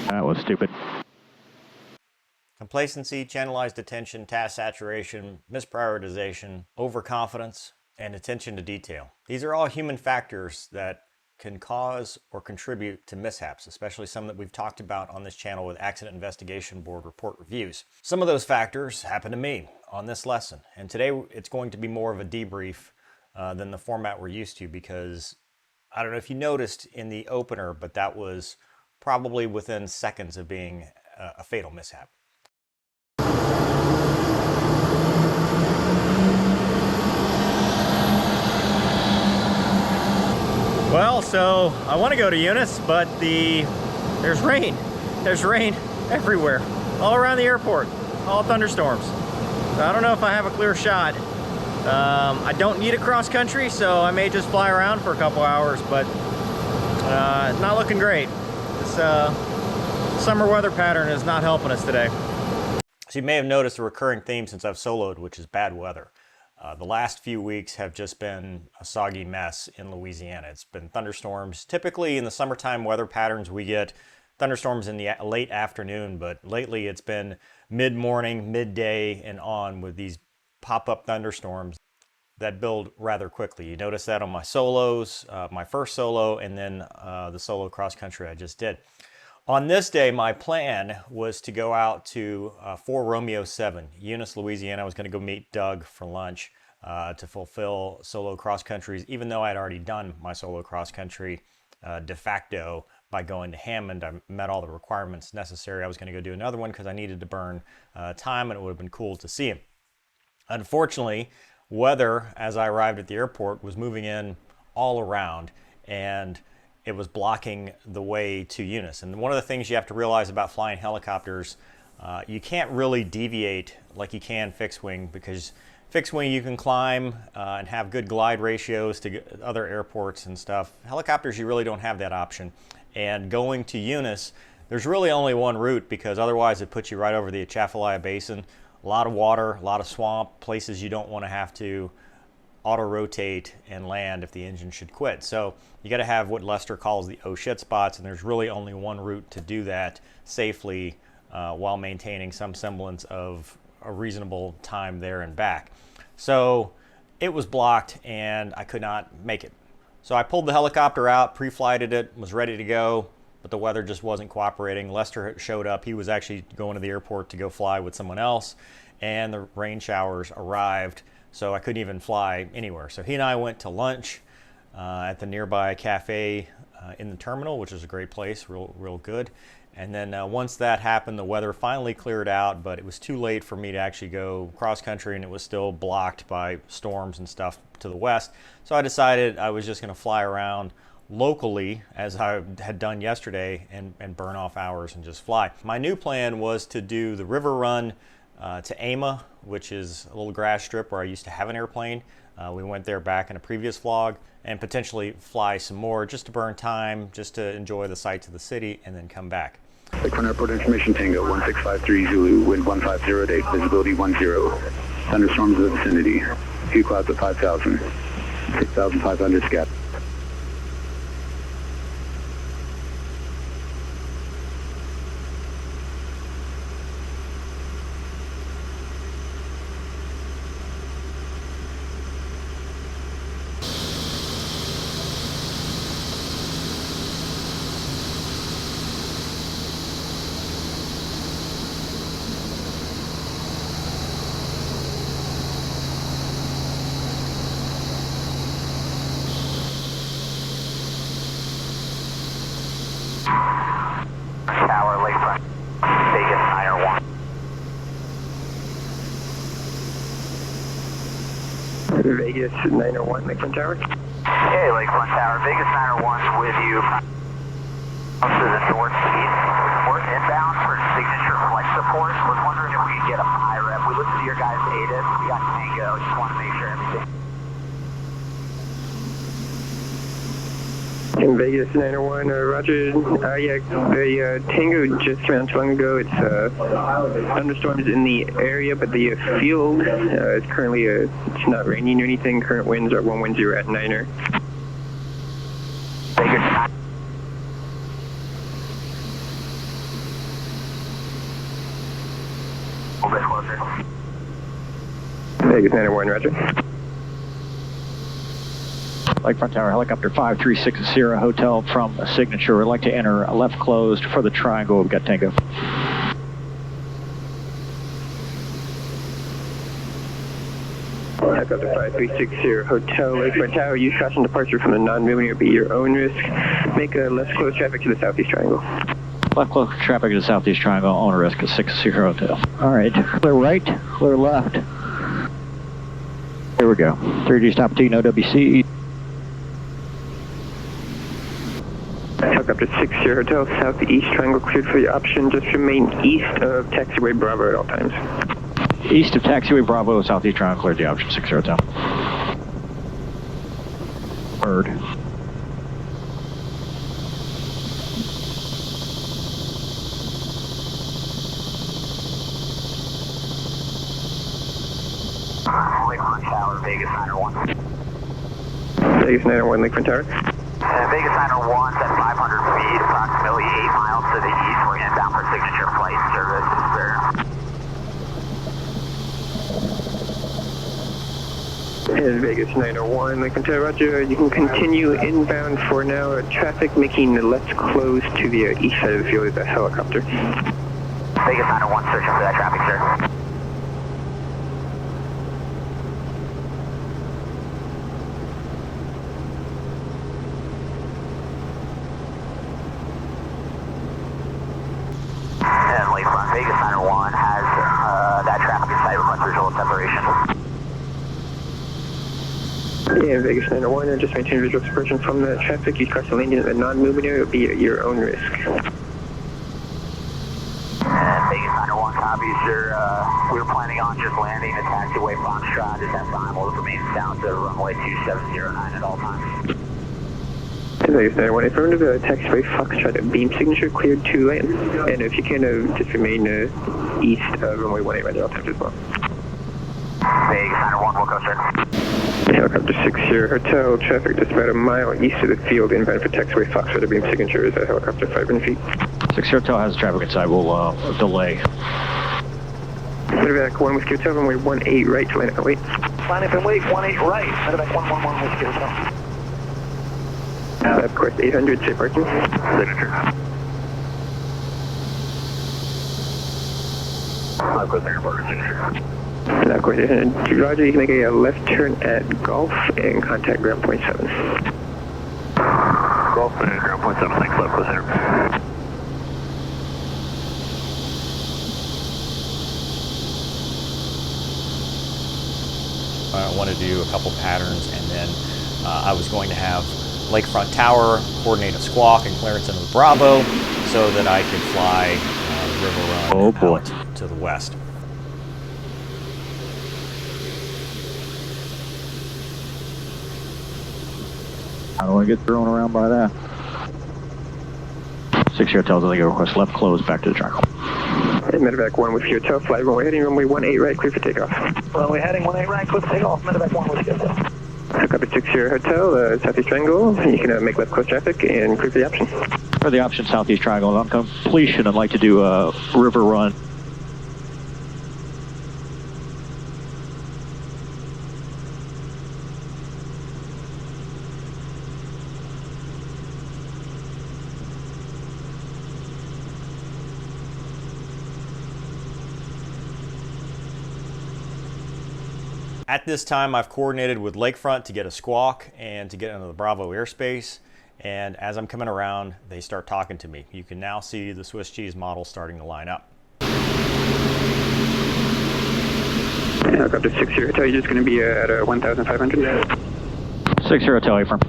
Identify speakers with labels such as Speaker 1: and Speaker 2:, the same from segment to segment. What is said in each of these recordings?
Speaker 1: That was stupid.
Speaker 2: Complacency, channelized attention, task saturation, misprioritization, overconfidence, and attention to detail. These are all human factors that can cause or contribute to mishaps, especially some that we've talked about on this channel with Accident Investigation Board report reviews. Some of those factors happened to me on this lesson, and today it's going to be more of a debrief than the format we're used to, because I don't know if you noticed in the opener, but that was probably within seconds of being a fatal mishap. Well, so I want to go to Eunice, but there's rain. There's rain everywhere, all around the airport, all thunderstorms. So I don't know if I have a clear shot. I don't need a cross country, so I may just fly around for a couple hours, but it's not looking great. This summer weather pattern is not helping us today. So you may have noticed a recurring theme since I've soloed, which is bad weather. The last few weeks have just been a soggy mess in Louisiana. It's been thunderstorms. Typically in the summertime weather patterns, we get thunderstorms in the late afternoon, but lately it's been mid-morning, midday, and on with these pop-up thunderstorms that build rather quickly. You notice that on my solos, my first solo, and then the solo cross-country I just did. On this day, my plan was to go out to 4 Romeo 7, Eunice, Louisiana. I was going to go meet Doug for lunch to fulfill solo cross countries, even though I had already done my solo cross country de facto by going to Hammond. I met all the requirements necessary. I was going to go do another one because I needed to burn time, and it would have been cool to see him. Unfortunately, weather as I arrived at the airport was moving in all around, and it was blocking the way to Eunice. And one of the things you have to realize about flying helicopters, you can't really deviate like you can fixed wing, because fixed wing you can climb and have good glide ratios to other airports and stuff. Helicopters, you really don't have that option. And going to Eunice, there's really only one route, because otherwise it puts you right over the Atchafalaya Basin. A lot of water, a lot of swamp, places you don't want to have to auto-rotate and land if the engine should quit. So you got to have what Lester calls the oh shit spots, and there's really only one route to do that safely while maintaining some semblance of a reasonable time there and back. So it was blocked and I could not make it. So I pulled the helicopter out, pre-flighted it, was ready to go, but the weather just wasn't cooperating. Lester showed up. He was actually going to the airport to go fly with someone else, and the rain showers arrived, so I couldn't even fly anywhere. So he and I went to lunch at the nearby cafe in the terminal, which is a great place, real good. And then once that happened, the weather finally cleared out, but it was too late for me to actually go cross country, and it was still blocked by storms and stuff to the west. So I decided I was just going to fly around locally, as I had done yesterday, and burn off hours and just fly. My new plan was to do the river run to Ama, which is a little grass strip where I used to have an airplane. We went there back in a previous vlog, and potentially fly some more just to burn time, just to enjoy the sights of the city, and then come back.
Speaker 3: Lakefront Airport information, Tango 1653 Zulu, wind 150 at 8, visibility 10. Thunderstorms in the vicinity. Few clouds at 5,000. 6,500 scat.
Speaker 4: Tower, Lakefront, Vegas 901.
Speaker 3: Vegas 901, Lakefront Tower.
Speaker 4: Hey, Lakefront Tower, Vegas 901 with you. To the northeast, we're inbound for signature flight support. Was wondering if we could get a high rep. We listened to your guys' ATIS. We got Tango. Just want to make sure everything.
Speaker 3: In Vegas 901, Roger. Yeah, the Tango just came out not too long ago. It's thunderstorms in the area, but the field is currently it's not raining or anything. Current winds are 110 at 9er.
Speaker 4: Vegas 9. sir.
Speaker 3: Vegas 901, roger.
Speaker 1: Lakefront Tower, helicopter 5360 hotel from Signature. We'd like to enter left closed for the triangle. We've got Tango.
Speaker 3: Helicopter 5360 hotel, Lakefront Tower. Use caution departure from the non-moving or be your own risk. Make a left close traffic to the southeast triangle.
Speaker 1: Left close traffic to the southeast triangle. Owner risk is 60 hotel. All right, clear right, clear left. Here we go. 3G stop T, no WC.
Speaker 3: Helicopter 60 hotel, southeast triangle cleared for your option. Just remain east of taxiway Bravo at all times.
Speaker 1: East of taxiway Bravo, southeast triangle cleared the option 60 hotel. Bird.
Speaker 4: Lakefront Tower, Vegas 901.
Speaker 3: Vegas 901, Lakefront Tower.
Speaker 4: Vegas 901 at 500 feet, approximately 8 miles to the east. We're inbound for signature flight service, sir.
Speaker 3: And Vegas 901, Lakefront Tower, roger. You can continue inbound for now. Traffic making the left close to the east side of the field is a helicopter.
Speaker 4: Vegas 901, searching for that traffic, sir. And Lakefront, Vegas 901 has that traffic in sight, request visual separation.
Speaker 3: And Vegas 901, and just maintain visual separation from the traffic. Use caution landing in the non-moving area will be at your own risk.
Speaker 4: And Vegas 901 copies, sir. We were planning on just landing at taxiway Foxtrot at that time. We'll remain down to runway 2709 at all times.
Speaker 3: And Vegas 901, affirmative, taxiway Foxtrot beam signature cleared to land. And if you can, just remain east of runway 18 right at all times as well.
Speaker 4: Vegas 901, we'll go, sir.
Speaker 3: Helicopter 60 hotel, traffic just about a mile east of the field, inbound for taxiway Foxtrot beam signature is a helicopter 500 feet.
Speaker 1: 60 hotel has traffic inside. We'll delay.
Speaker 3: Medevac 1 Whiskey Hotel, runway 18 right to land up and wait.
Speaker 4: Line up and wait, 18 right. Medevac 111 Whiskey Hotel.
Speaker 3: Of course, 800, safe parking.
Speaker 4: Signature. Of course, airport signature.
Speaker 3: And of course, 800, roger, you can make a left turn at Golf and contact ground point 7.
Speaker 4: Golf and ground point 7, thanks, left close air.
Speaker 2: I wanted to do a couple patterns, and then I was going to have Lakefront Tower coordinate a squawk and clearance into the Bravo so that I could fly River Run out to the west.
Speaker 1: I don't want to get thrown around by that. 60 hotels, I think I request left close back to the triangle.
Speaker 3: And Medevac 1 Whiskey Hotel, flight runway heading runway 18 right, clear for takeoff.
Speaker 4: Runway heading 18 right, clear for takeoff. Medevac 1 Whiskey Hotel.
Speaker 3: Helicopter 60 hotel, southeast triangle. You can make left close traffic and clear for the option.
Speaker 1: For the option southeast triangle, on completion, I'd like to do a river run.
Speaker 2: At this time, I've coordinated with Lakefront to get a squawk and to get into the Bravo airspace. And as I'm coming around, they start talking to me. You can now see the Swiss cheese model starting to line up.
Speaker 3: Helicopter 60 hotel, you're just going to be at 1,500.
Speaker 1: 60 hotel, affirm.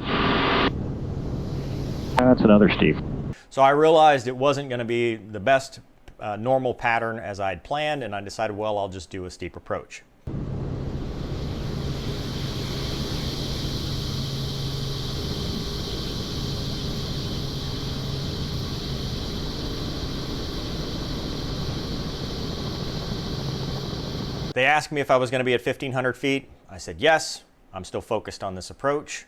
Speaker 1: That's another Steve.
Speaker 2: So I realized it wasn't going to be the best normal pattern as I'd planned, and I decided, well, I'll just do a steep approach. They asked me if I was going to be at 1,500 feet. I said yes. I'm still focused on this approach.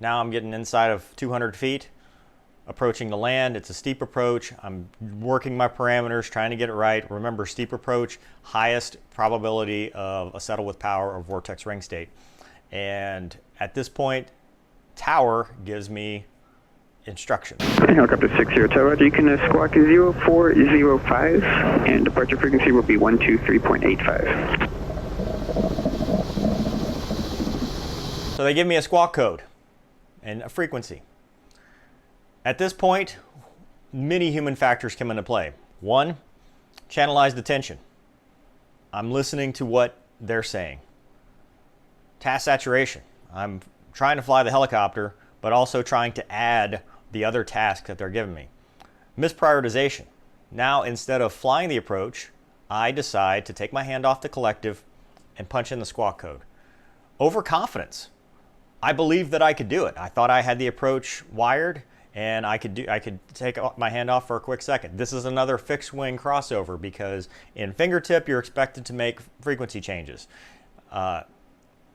Speaker 2: Now I'm getting inside of 200 feet. approaching the land. It's a steep approach. I'm working my parameters, trying to get it right. Remember, steep approach, highest probability of a settle with power or vortex ring state. And at this point, tower gives me instructions.
Speaker 3: Helicopter 60 Tower, you can squawk 0405 and departure frequency will be 123.85.
Speaker 2: So they give me a squawk code and a frequency. At this point, many human factors come into play. One, channelized attention. I'm listening to what they're saying. Task saturation. I'm trying to fly the helicopter, but also trying to add the other tasks that they're giving me. Misprioritization. Now, instead of flying the approach, I decide to take my hand off the collective and punch in the squawk code. Overconfidence. I believed that I could do it. I thought I had the approach wired and I could take my hand off for a quick second. This is another fixed wing crossover because in fingertip you're expected to make frequency changes. And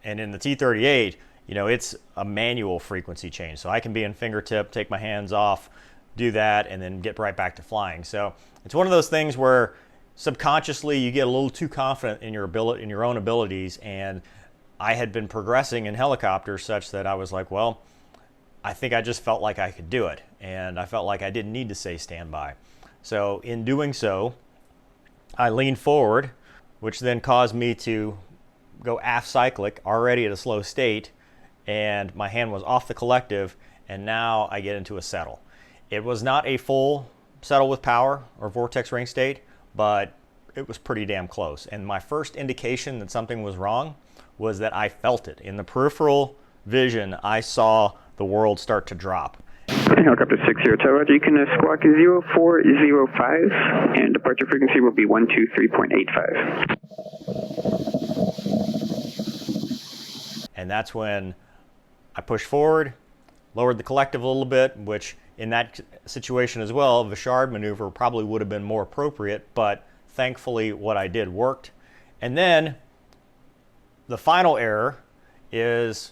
Speaker 2: in the T-38, you know, it's a manual frequency change. So I can be in fingertip, take my hands off, do that, and then get right back to flying. So it's one of those things where subconsciously you get a little too confident in your ability, in your own abilities. And I had been progressing in helicopters such that I was like, well, I think I just felt like I could do it. And I felt like I didn't need to say standby. So in doing so, I leaned forward, which then caused me to go aft cyclic, already at a slow state, and my hand was off the collective, and now I get into a settle. It was not a full settle with power or vortex ring state, but it was pretty damn close. And my first indication that something was wrong was that I felt it. In the peripheral vision, I saw the world start to drop.
Speaker 3: Helicopter 60 Tower, you can squawk 0405 and departure frequency will be 123.85.
Speaker 2: And that's when I pushed forward, lowered the collective a little bit, which in that situation as well, Vishard maneuver probably would have been more appropriate, but thankfully what I did worked. And then the final error is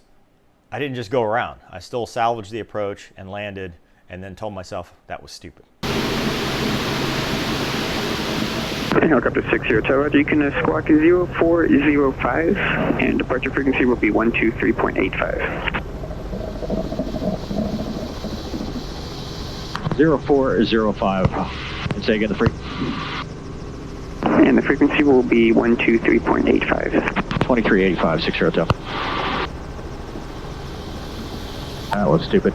Speaker 2: I didn't just go around. I still salvaged the approach and landed, and then told myself that was stupid.
Speaker 3: Helicopter 60 Tower, you can squawk 0405 and departure frequency will be 123.85.
Speaker 1: 0405. And say again the
Speaker 3: And the frequency will be 123.85.
Speaker 1: 2385, 60 Tower. That was stupid.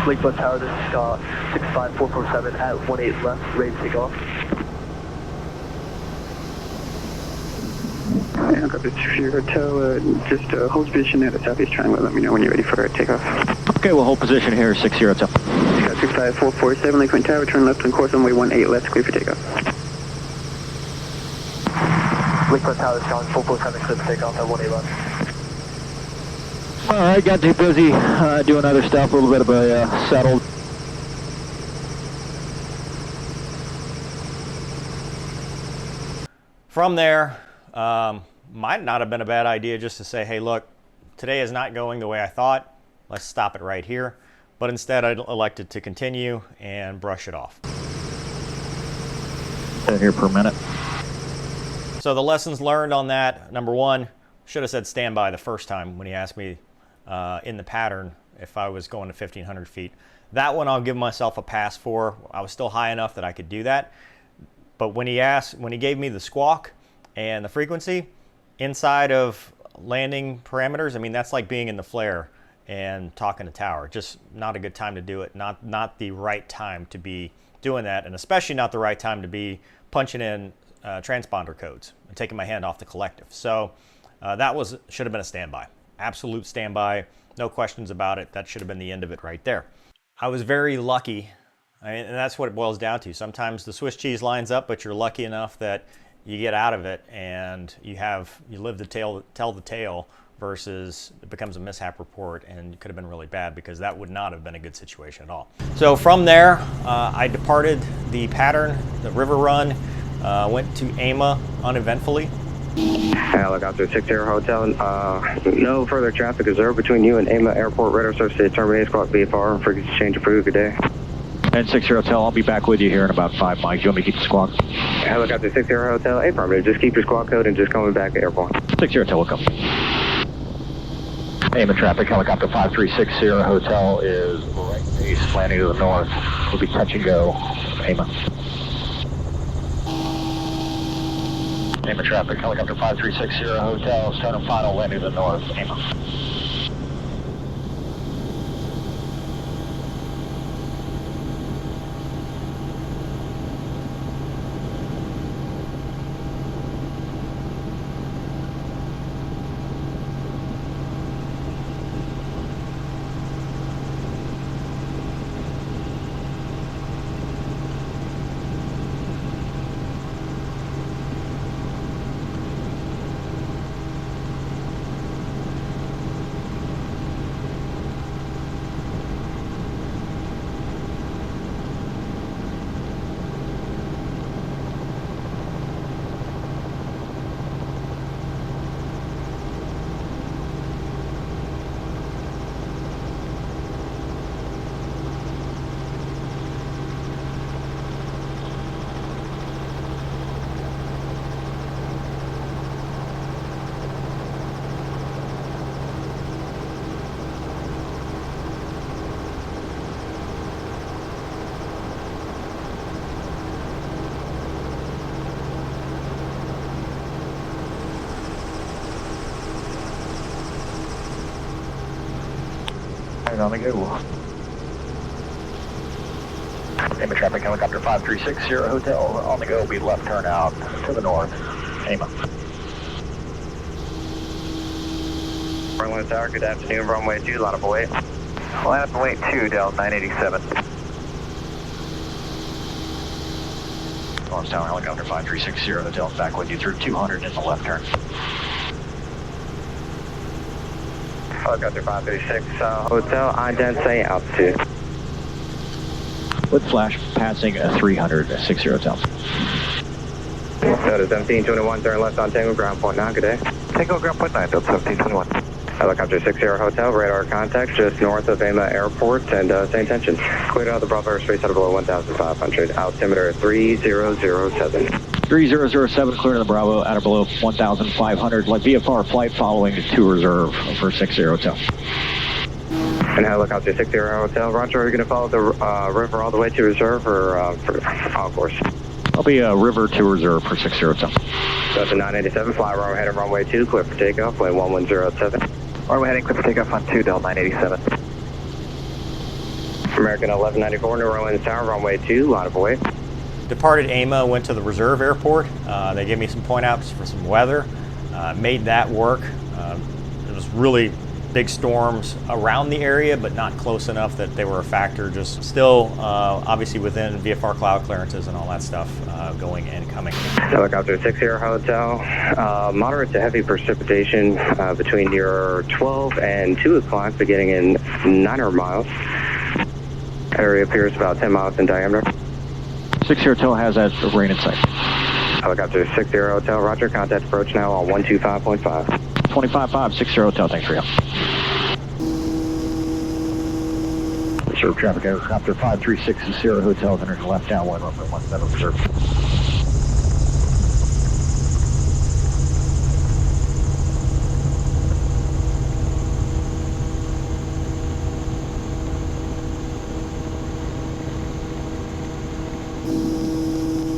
Speaker 5: Lakefront Tower, this is Scott, 65447 at 18 left, ready to take off.
Speaker 3: Helicopter 60 Hotel, just hold position at the southeast triangle. Let me know when you're ready for takeoff.
Speaker 1: Okay, we'll hold position here, 60 Tower.
Speaker 3: Scott 65447, Lakefront Tower, turn left on course runway 18 left, clear for takeoff.
Speaker 5: Lakefront Tower, Scott 447, clear for takeoff at 18 left.
Speaker 1: All right, got too busy doing other stuff, a little bit of a settle.
Speaker 2: From there, might not have been a bad idea just to say, hey, look, today is not going the way I thought. Let's stop it right here. But instead, I elected to continue and brush it off.
Speaker 1: Here per minute.
Speaker 2: So the lessons learned on that, number one, should have said standby the first time when he asked me in the pattern if I was going to 1,500 feet. That one I'll give myself a pass for. I was still high enough that I could do that. But when he gave me the squawk and the frequency inside of landing parameters, I mean, that's like being in the flare and talking to tower. Just not a good time to do it. Not the right time to be doing that, and especially not the right time to be punching in transponder codes and taking my hand off the collective. So that should have been a standby. Absolute standby, no questions about it. That should have been the end of it right there. I was very lucky, and that's what it boils down to. Sometimes the Swiss cheese lines up, but you're lucky enough that you get out of it and you live to tell the tale versus it becomes a mishap report and it could have been really bad, because that would not have been a good situation at all. So from there, I departed the pattern, the river run, went to AMA uneventfully.
Speaker 3: Helicopter 60 Hotel, no further traffic observed between you and AMA Airport. Radar service is terminated, squawk VFR, frequency change approved, good day.
Speaker 1: And 60 Hotel, I'll be back with you here in about 5 miles. You want me to keep the squawk?
Speaker 3: Helicopter 60 Hotel, affirmative, just keep your squawk code and just call me back to airport.
Speaker 1: 60 Hotel will come. AMA traffic, helicopter 5360 Hotel is right east, landing to the north. We'll be touch and go, AMA. AMA traffic, helicopter 5360 Hotel, start and final, landing to the north, AMA. On the go. AMA traffic, helicopter 5360 Hotel, on the go, be left turn out to the north, AMA.
Speaker 3: Runway Tower, good afternoon, runway 2, line up await.
Speaker 4: Line up await 2, Del 987.
Speaker 1: Lawrence Tower, helicopter 5360 Hotel, back with you through 200 in the left turn.
Speaker 3: Helicopter 536 Hotel, ident say altitude.
Speaker 1: With flash passing 300, 60 Hotel.
Speaker 3: Delta 1721, turn left on Tango, ground point 9, good day.
Speaker 4: Tango ground point 9, Delta 1721.
Speaker 3: Helicopter 60 Hotel, radar contact just north of AMA Airport and same tension. Cleared out of the Bravo airspace out of below 1,500, altimeter 3007.
Speaker 1: 3007, clear to the Bravo, out of below 1,500, like VFR flight following to reserve for 60 Hotel.
Speaker 3: And helicopter 60 Hotel, Roger, are you going to follow the river all the way to reserve or for course?
Speaker 1: I'll be river to reserve for 60 Hotel.
Speaker 3: Delta 987, fly runway heading runway 2, clear for takeoff, wind 1107.
Speaker 4: Runway heading clear for takeoff on 2, Del 987.
Speaker 3: American 1194, New Orleans Tower, runway 2, line of await.
Speaker 2: Departed AMA, went to the reserve airport. They gave me some point outs for some weather. Made that work. It was really big storms around the area, but not close enough that they were a factor. Just still, obviously within VFR cloud clearances and all that stuff, going and coming.
Speaker 3: Helicopter 60 Hotel, moderate to heavy precipitation between your 12 and 2 o'clock, beginning in 900 miles. Area appears about 10 miles in diameter.
Speaker 1: 60 Hotel has that rain in sight.
Speaker 3: Helicopter 60 Hotel, Roger, contact approach now on 125.5.
Speaker 1: 25.5, 60 Hotel, thanks for you. Reserve traffic, helicopter 5360 Hotel, entering left downwind, runway 17 reserve.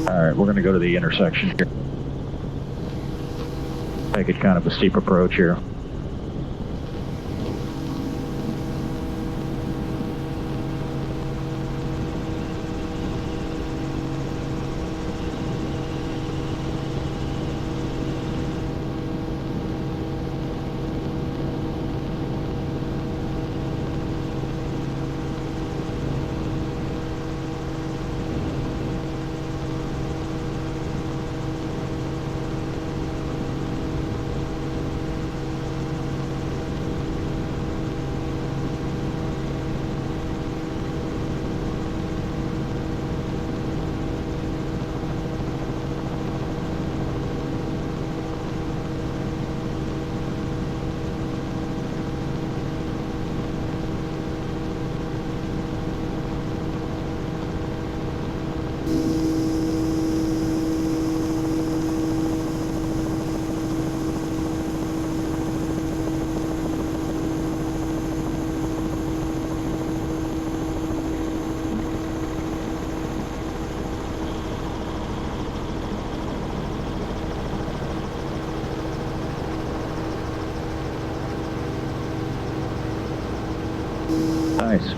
Speaker 1: All right, we're going to go to the intersection here. Make it kind of a steep approach here. Nice.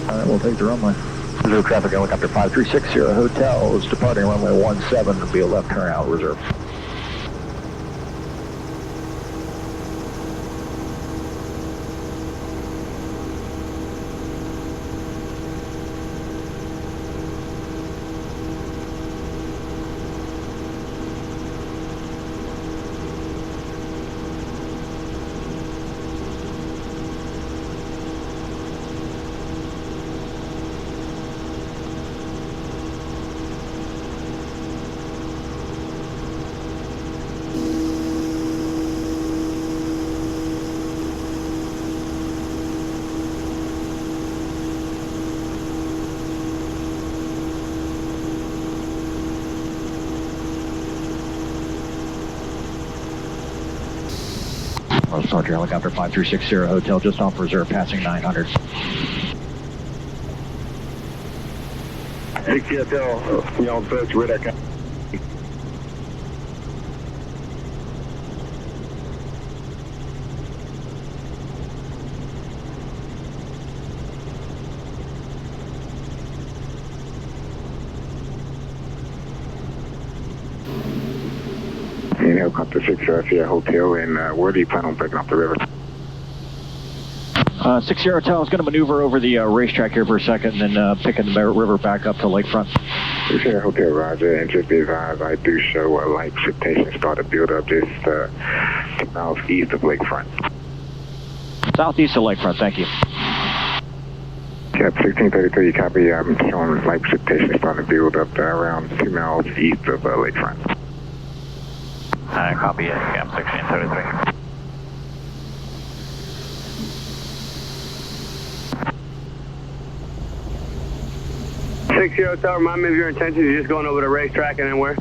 Speaker 1: All right, we'll take the runway. Reserve traffic helicopter 5360 Hotel is departing runway 17. It'll be a left turn out reserve. Departure helicopter 5360 Hotel just off reserve, passing 900.
Speaker 6: 60 Hotel, you on approach radar. Helicopter 60 Hotel, and where do you plan on picking up the river?
Speaker 1: 60 Hotel is going to maneuver over the racetrack here for a second, and then picking the river back up to Lakefront.
Speaker 6: 60 Hotel, roger, and just be advised, I do show a light precipitation start to build up just 2 miles east of Lakefront.
Speaker 1: Southeast of Lakefront, thank you.
Speaker 6: Cap 1633, copy. I'm showing light precipitation starting to build up to around 2 miles east of Lakefront.
Speaker 3: Copy, Cap 1633.
Speaker 5: Hotel, remind me of your intentions. You're just going over the racetrack and then where?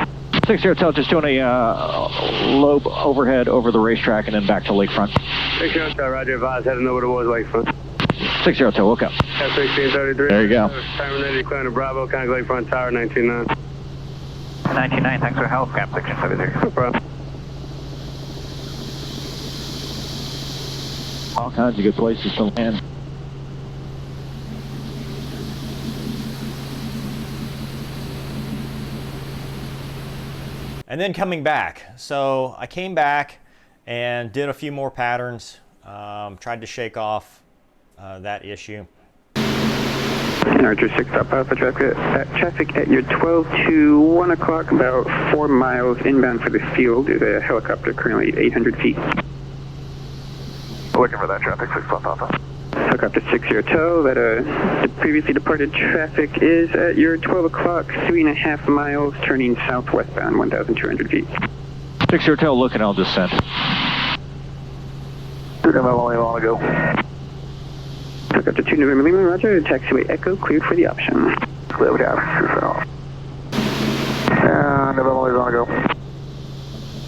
Speaker 1: 60 Hotel, just doing a lobe overhead over the racetrack and then back to Lakefront.
Speaker 5: 60 Hotel, roger, advise, heading over towards Lakefront.
Speaker 1: 60 Hotel, woke up.
Speaker 5: Cap 1633.
Speaker 1: There you go.
Speaker 5: Time ready, declaring to Bravo, contact Lakefront Tower, 199.
Speaker 3: 99, thanks for help, Cap 1633.
Speaker 5: No problem.
Speaker 1: All kinds of good places to land.
Speaker 2: And then coming back. So I came back and did a few more patterns, tried to shake off that issue.
Speaker 7: Archer 6 stop Alpha traffic at your 12 to 1 o'clock, about 4 miles inbound for the field. There's a helicopter currently at 800 feet.
Speaker 3: Looking for that traffic, 6 stop Alpha.
Speaker 7: Helicopter 60 Hotel, that the previously departed traffic is at your 12 o'clock, 3.5 miles, turning southwestbound, 1,200 feet.
Speaker 1: 60 Hotel, looking, I'll just send.
Speaker 3: Only long ago.
Speaker 7: Helicopter 2 November Lima, roger, taxiway Echo, cleared for the option.
Speaker 3: Clear down, 2 November long ago.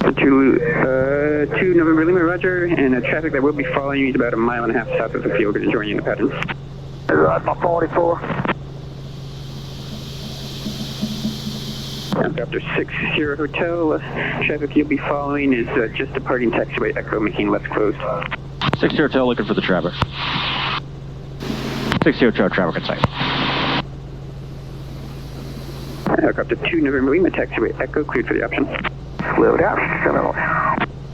Speaker 3: 2
Speaker 7: November Lima, roger, and traffic that will be following you is about 1.5 miles south of the field, going to join you in the pattern.
Speaker 3: Right, 44.
Speaker 7: Helicopter 60 Hotel, traffic you'll be following is just departing taxiway Echo, making left closed.
Speaker 1: 60 Hotel, looking for the traffic. 60 Hotel, traffic in sight.
Speaker 7: Helicopter 2 November Lima, taxiway Echo, cleared for the option.
Speaker 3: Clear down,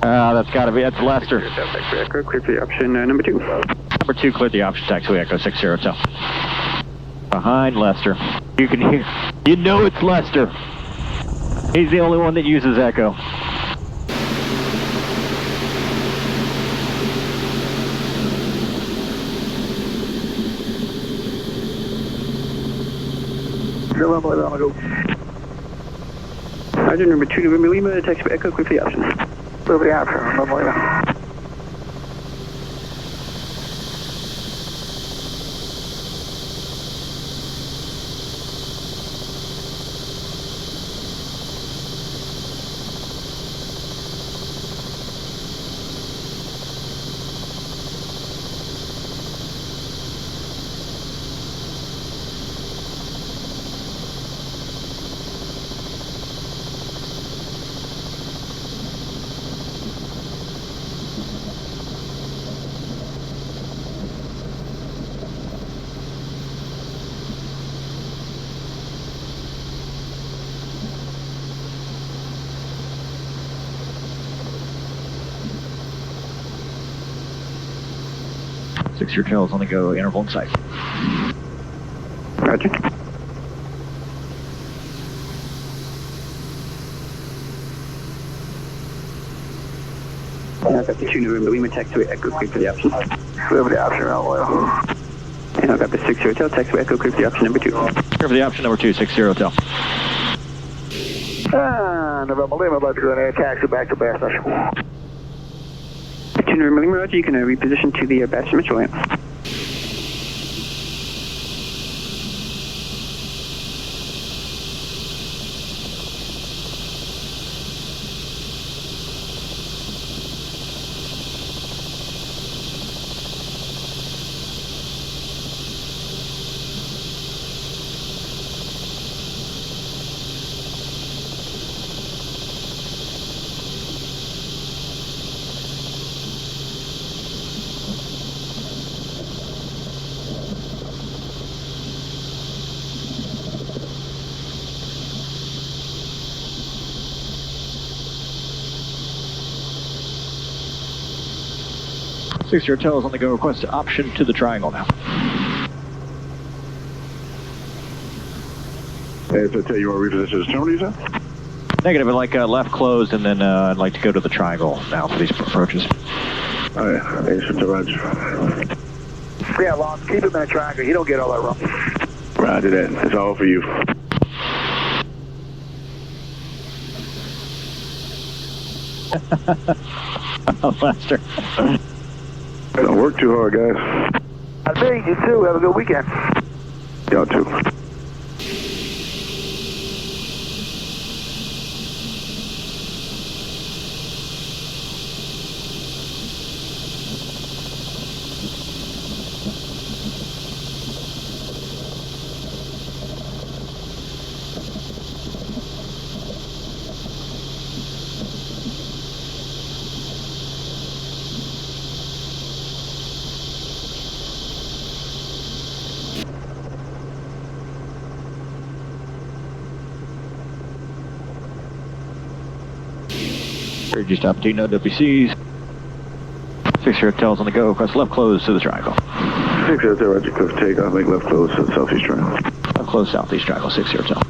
Speaker 1: That's got to be, that's Lester.
Speaker 7: Taxiway Echo, cleared for the option, number 2.
Speaker 1: Number 2, cleared the option, taxiway Echo 60 Hotel. Behind Lester. You can hear, you know it's Lester. He's the only one that uses Echo.
Speaker 7: Roger, number 2 November Lima, taxiway Echo, clear for the option.
Speaker 3: Clear for the option, November Lima.
Speaker 1: 6 your tails on the go, interval in sight.
Speaker 7: Roger. And I've got the 2 November Lima taxiway Echo clear for the option.
Speaker 6: Clear for the option, oil.
Speaker 7: And I've got the 60 Hotel taxiway Echo clear for the option number 2.
Speaker 1: Clear for the option number 2, 60 Hotel.
Speaker 6: November Lima, about to go in air taxi back to Bass Station.
Speaker 7: 2 November Lima, Roger, you can reposition to the Bass Mitchell ramp.
Speaker 1: Six your tails on the go. Request option to the triangle now.
Speaker 6: Hey, if I tell you what reposition is terminal, you said?
Speaker 1: Negative, I'd like left closed, and then I'd like to go to the triangle now for these approaches.
Speaker 6: Oh, yeah. Thanks for the roger.
Speaker 8: Yeah, Lon, keep him in a triangle. He don't get all that wrong.
Speaker 6: Roger that. It's all for you.
Speaker 1: Oh, Lester.
Speaker 6: Don't work too hard, guys.
Speaker 8: I think you too. Have a good weekend.
Speaker 6: Y'all too.
Speaker 1: Just up to no WCs. 6 hotels on the go. Request left close to the triangle.
Speaker 6: 6 hotel, roger, cliff takeoff, make left close to the southeast triangle.
Speaker 1: Left close southeast triangle, 6 hotel.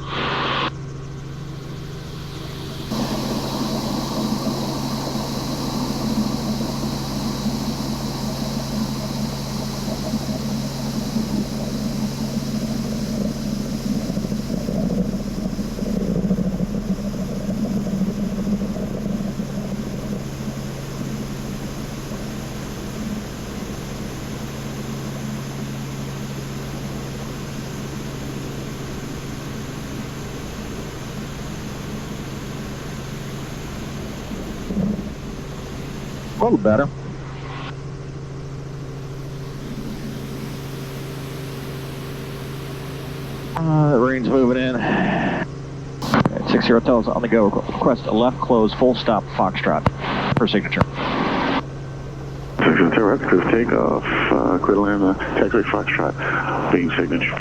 Speaker 1: A little better. The rain's moving in. 6 hotels on the go. Request a left close, full stop, Foxtrot per signature.
Speaker 6: 6 hotel, roger, cliff takeoff, clear to land, taxiway Foxtrot, beam signature.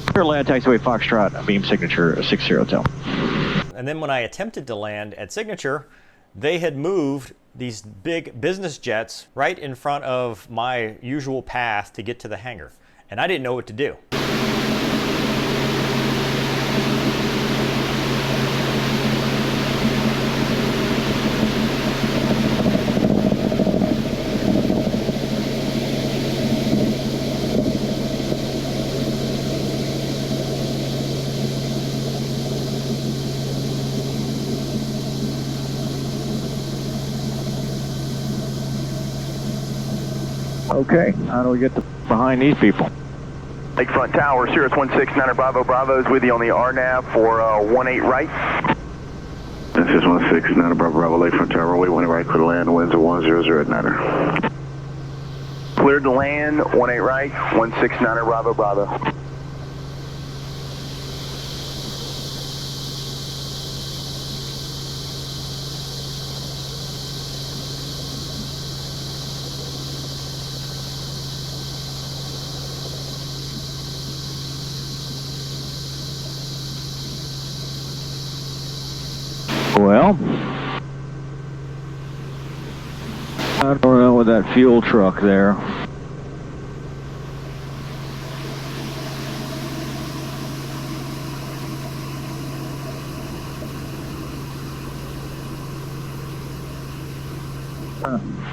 Speaker 1: Clear land, taxiway Foxtrot, beam signature, 6 hotel.
Speaker 2: And then when I attempted to land at Signature, they had moved these big business jets right in front of my usual path to get to the hangar. And I didn't know what to do.
Speaker 1: Okay, how do we get behind these people?
Speaker 8: Lakefront Tower, Cirrus 16, 9 Bravo. Bravo is with you on the RNAV for 18 right.
Speaker 6: This is 16, 9 Bravo, Bravo, Lakefront Tower, runway 18 right, clear to land, winds are 100 at 9er.
Speaker 8: Cleared to land, 18 right, 16, 9 Bravo, Bravo.
Speaker 1: Well, I don't know with that fuel truck there.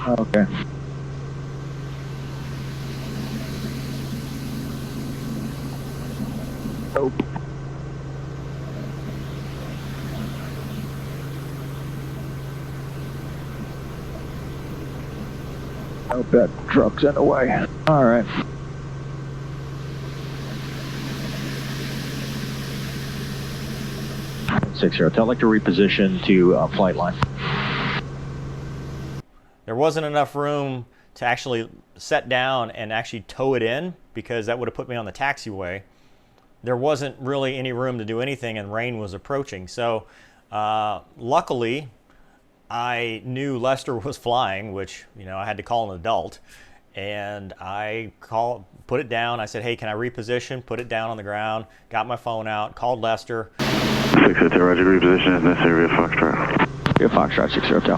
Speaker 1: Okay. Nope. Hope that truck's in the way. All right. Six zero. I'd like to reposition to flight line.
Speaker 2: There wasn't enough room to actually set down and actually tow it in because that would have put me on the taxiway. There wasn't really any room to do anything and rain was approaching. So luckily, I knew Lester was flying, which, you know, I had to call an adult. And I put it down. I said, hey, can I reposition? Put it down on the ground. Got my phone out, called Lester.
Speaker 8: 602, Roger, reposition in this area, Foxtrot.
Speaker 1: Yeah, Foxtrot 602.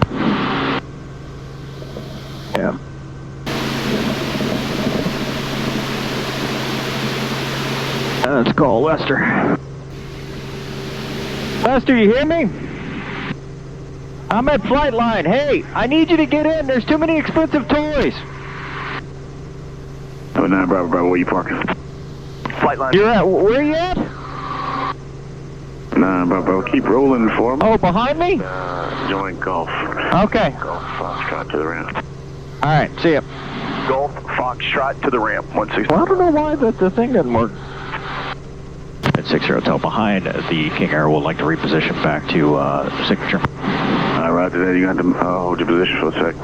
Speaker 1: Yeah. Let's call Lester. Lester, you hear me? I'm at flight line. Hey, I need you to get in. There's too many expensive toys.
Speaker 8: Oh, 9 Bravo, Bravo, where you parking?
Speaker 7: Flight line.
Speaker 1: You're at, where are you at?
Speaker 8: 9 Bravo, keep rolling for me.
Speaker 1: Oh, behind me?
Speaker 8: Join Golf.
Speaker 1: Okay.
Speaker 8: Golf, Foxtrot to the ramp.
Speaker 1: All right, see ya.
Speaker 8: Golf, Foxtrot to the ramp, 160.
Speaker 1: Well, I don't know why the thing doesn't work. At 60 Hotel behind the King Air, would like to reposition back to signature.
Speaker 8: Roger that. You got to hold your position for a sec.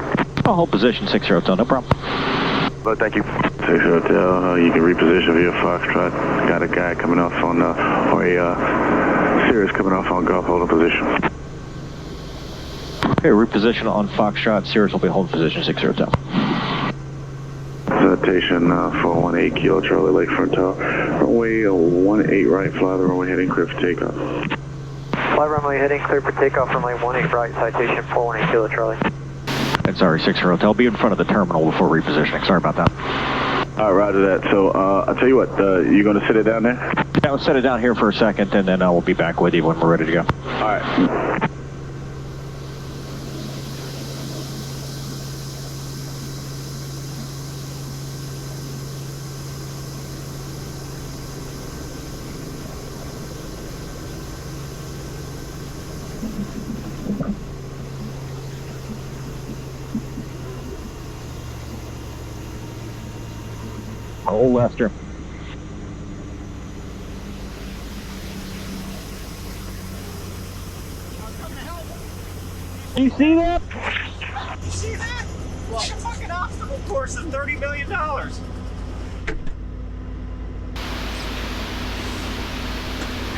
Speaker 1: I'll hold position 60 Hotel, no problem.
Speaker 8: Well, thank you. 60 Hotel, you can reposition via Foxtrot. Got a guy coming off on, or a Sirius coming off on Golf, holding position.
Speaker 1: Okay, reposition on Foxtrot. Sirius will be holding position 60 Hotel.
Speaker 8: Citation 418 Kilo Charlie Lakefront Tower. Runway 18 right, fly the runway heading clear for takeoff.
Speaker 5: Fly runway heading clear for takeoff, runway 18 right, citation 418 Kilo Charlie.
Speaker 1: And sorry, 60 Hotel, be in front of the terminal before repositioning. Sorry about that.
Speaker 8: All right, roger that. So I'll tell you what, you going to sit it down there?
Speaker 1: Yeah, we'll set it down here for a second, and then we'll be back with you when we're ready to go.
Speaker 8: All right.
Speaker 1: Oh, Lester. You see that?
Speaker 2: You see that? What? A fucking obstacle course of $30 million. And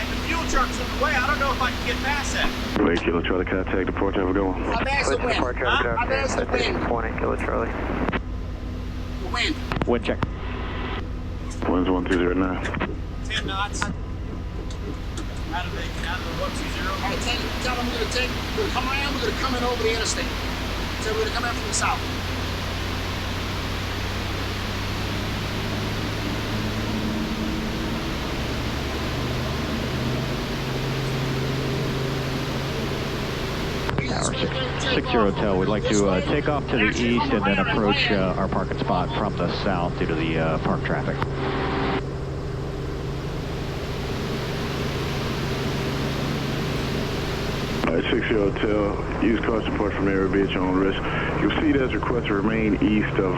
Speaker 2: the fuel truck's in the way. I don't know if I can get past that.
Speaker 8: Wait, Kilo Charlie, can I take the port? Have a go.
Speaker 9: I've asked the wind. I've asked the wind.
Speaker 5: 418 Kilo Charlie.
Speaker 9: The wind.
Speaker 1: Wind check.
Speaker 8: Wind's 1209.
Speaker 2: 10 knots. Out of the 120.
Speaker 9: All right, tell them we're going to come around, we're going to come in over the interstate. So we're going to come in from the south.
Speaker 1: Tower 60 Hotel, we'd like to take off to the east and then approach our parking spot from the south due to the park traffic.
Speaker 8: All right, 60 Hotel, use car support from Area Beach on risk. You'll see it as requested remain east of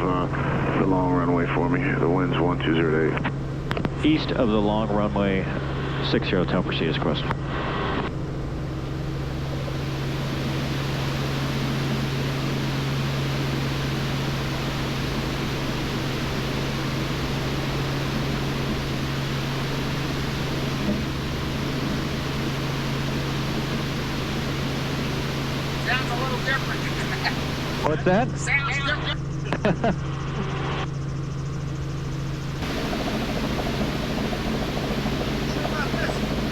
Speaker 8: the long runway for me. The wind's 1208.
Speaker 1: East of the long runway, 60 Hotel, proceed as requested.
Speaker 9: Sounds a little different.
Speaker 1: What's that?
Speaker 9: Sounds different.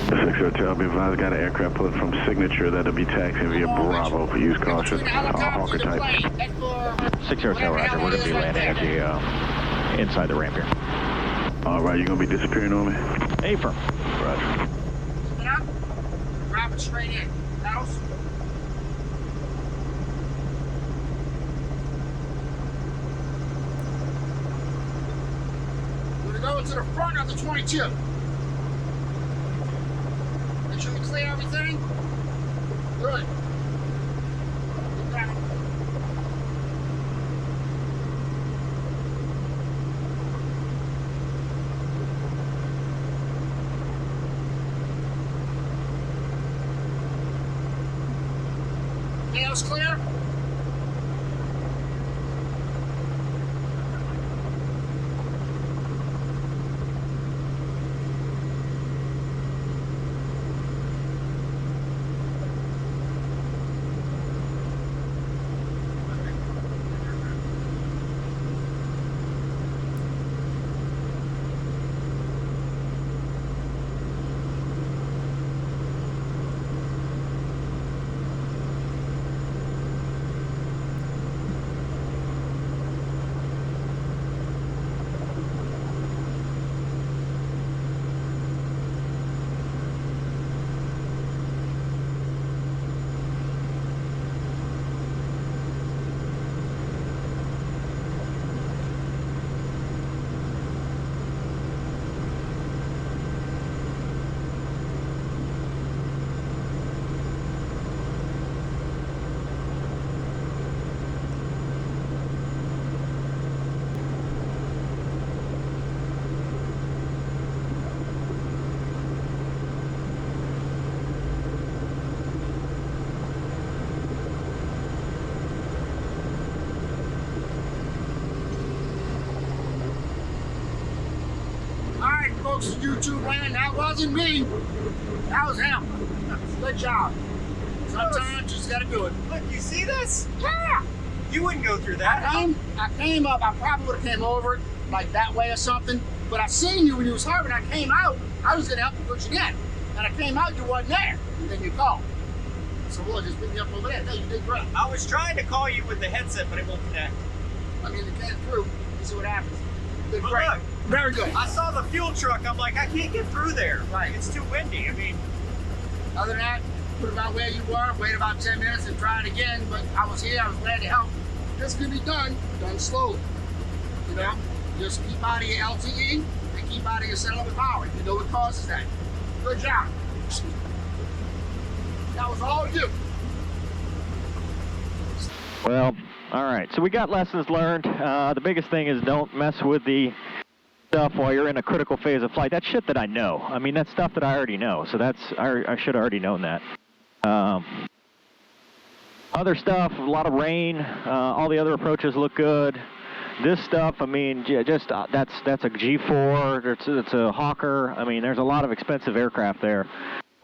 Speaker 8: 60 Hotel, be advised, got an aircraft pulling from Signature that'll be taxiing via Bravo. Use caution. Hawker type.
Speaker 1: 60 Roger. We're going to be landing at the inside the ramp here.
Speaker 8: All right, you're going to be disappearing on me?
Speaker 1: Affirm.
Speaker 8: Roger.
Speaker 9: Spin up. Drop it straight in. Pedals. We're going to go to the front of the 22. Make sure you clear everything. Good. Keep down. Tail's clear. Folks, YouTube land, that wasn't me. That was him. Good job. Sometimes you just gotta do it.
Speaker 2: Look, you see this?
Speaker 9: Yeah.
Speaker 2: You wouldn't go through that.
Speaker 9: I came up, I probably would have came over it like that way or something, but I seen you when you was hovering. I came out, I was gonna help you push again. And I came out, you wasn't there. And then you called. So we'll just pick me up over there. No, you did great.
Speaker 2: I was trying to call you with the headset, but it won't connect.
Speaker 9: I mean, it came through. You see what happens. You did great.
Speaker 2: Look,
Speaker 9: very good.
Speaker 2: I saw the fuel truck. I'm like, I can't get through there.
Speaker 9: Right.
Speaker 2: It's too windy. I mean,
Speaker 9: other than that, put about where you were, wait about 10 minutes and try it again. But I was here, I was glad to help. This can be done slowly. You know, just keep out of your LTE and keep out of your cellular power. You know what causes that. Good job. That was all you.
Speaker 1: Well, all right. So we got lessons learned. The biggest thing is don't mess with the stuff while you're in a critical phase of flight. That's shit that I know. I mean, that's stuff that I already know. So I should have already known that. Other stuff, a lot of rain. All the other approaches look good. This stuff, I mean, just that's a G4. It's a Hawker. I mean, there's a lot of expensive aircraft there.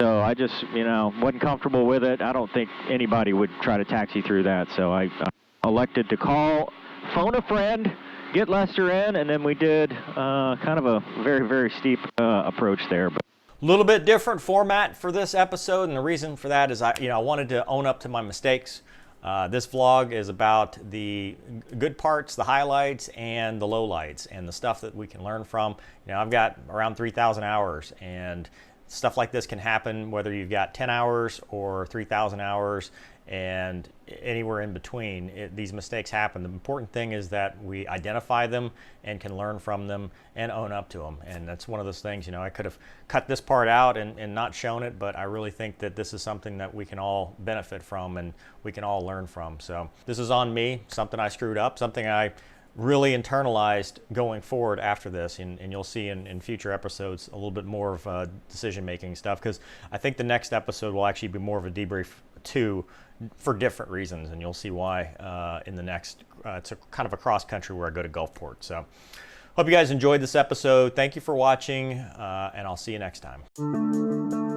Speaker 1: So I just, wasn't comfortable with it. I don't think anybody would try to taxi through that. So I elected to phone a friend, get Lester in, and then we did kind of a very, very steep approach there. But
Speaker 2: a little bit different format for this episode, and the reason for that is I wanted to own up to my mistakes. This vlog is about the good parts, the highlights, and the lowlights, and the stuff that we can learn from. I've got around 3,000 hours, and stuff like this can happen whether you've got 10 hours or 3,000 hours and anywhere in between. These mistakes happen. The important thing is that we identify them and can learn from them and own up to them. And that's one of those things, I could have cut this part out and not shown it, but I really think that this is something that we can all benefit from and we can all learn from. So this is on me, something I screwed up, something I really internalized going forward after this, and you'll see in future episodes a little bit more of decision-making stuff, because I think the next episode will actually be more of a debrief 2 for different reasons, and you'll see why in the next. It's a kind of a cross country where I go to Gulfport. So hope you guys enjoyed this episode. Thank you for watching, and I'll see you next time.